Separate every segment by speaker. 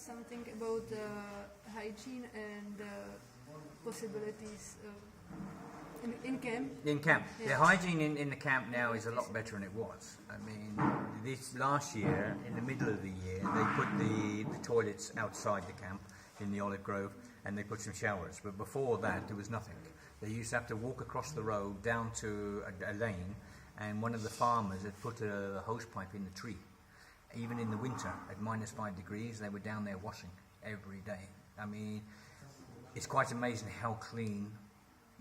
Speaker 1: something about hygiene and possibilities in camp?
Speaker 2: In camp.
Speaker 1: Yeah.
Speaker 2: The hygiene in the camp now is a lot better than it was. I mean, this last year, in the middle of the year, they put the toilets outside the camp in the olive grove, and they put some showers. But before that, there was nothing. They used to have to walk across the road down to a lane, and one of the farmers had put a hose pipe in the tree. Even in the winter, at -5 degrees, they were down there washing every day. I mean, it's quite amazing how clean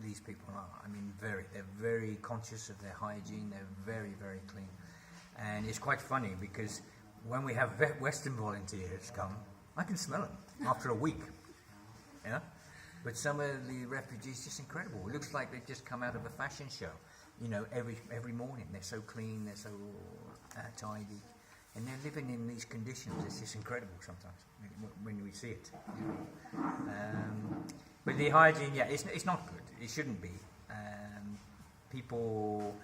Speaker 2: these people are. I mean, they're very conscious of their hygiene. They're very, very clean. And it's quite funny because when we have Western volunteers come, I can smell them after a week. Yeah? But some of the refugees, just incredible. It looks like they've just come out of a fashion show. You know, every morning. They're so clean, they're so tidy. And they're living in these conditions. It's just incredible sometimes when we see it. But the hygiene, yeah, it's not good. It shouldn't be. People,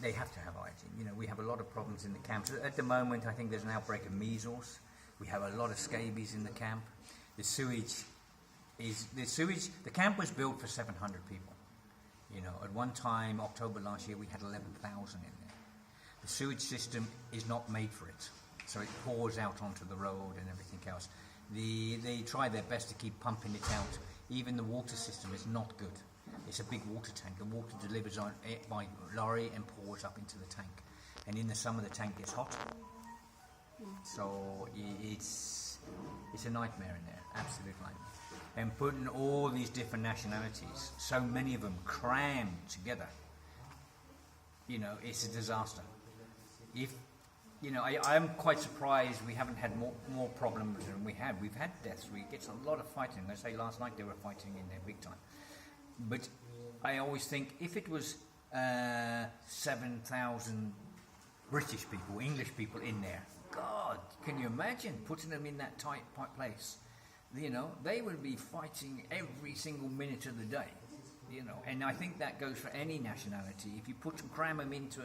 Speaker 2: they have to have hygiene. You know, we have a lot of problems in the camps. At the moment, I think there's an outbreak of measles. We have a lot of scabies in the camp. The camp was built for 700 people. You know, at one time, October last year, we had 11,000 in there. The sewage system is not made for it, so it pours out onto the road and everything else. They try their best to keep pumping it out. Even the water system is not good. It's a big water tank. The water delivers on it by lorry and pours up into the tank. And in the summer, the tank gets hot. So it's a nightmare in there, absolute nightmare. And putting all these different nationalities, so many of them crammed together, you know, it's a disaster. I'm quite surprised we haven't had more problems than we have. We've had deaths. It's a lot of fighting. They say last night they were fighting in there big time. But I always think if it was 7,000 British people, English people in there, God, can you imagine putting them in that tight place? You know, they would be fighting every single minute of the day. You know, and I think that goes for any nationality. If you cram them into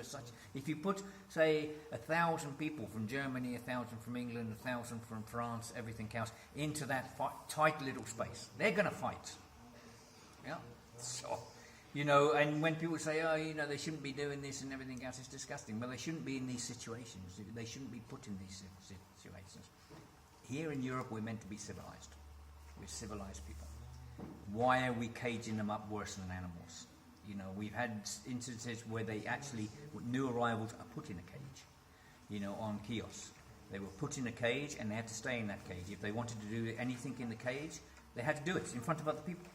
Speaker 2: if you put, say, 1,000 people from Germany, 1,000 from England, 1,000 from France, everything else, into that tight little space, they're going to fight. Yeah. So, you know, and when people say, oh, you know, they shouldn't be doing this and everything else, it's disgusting. Well, they shouldn't be in these situations. They shouldn't be put in these situations. Here in Europe, we're meant to be civilized. We're civilized people. Why are we caging them up worse than animals? You know, we've had instances where they actually, new arrivals are put in a cage, you know, on kiosks. They were put in a cage and they had to stay in that cage. If they wanted to do anything in the cage, they had to do it in front of other people.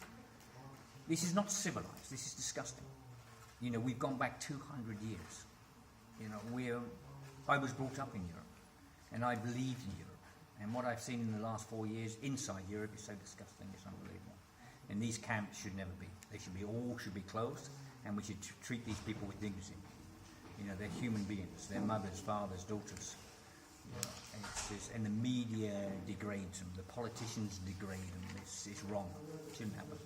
Speaker 2: This is not civilized. This is disgusting. You know, we've gone back 200 years. You know, I was brought up in Europe and I believed in Europe. And what I've seen in the last 4 years inside Europe is so disgusting, it's unbelievable. And these camps should never be. They should be closed, and we should treat these people with dignity. You know, they're human beings. They're mothers, fathers, daughters. You know, and the media degrades them. The politicians degrade them. It's wrong. It shouldn't happen.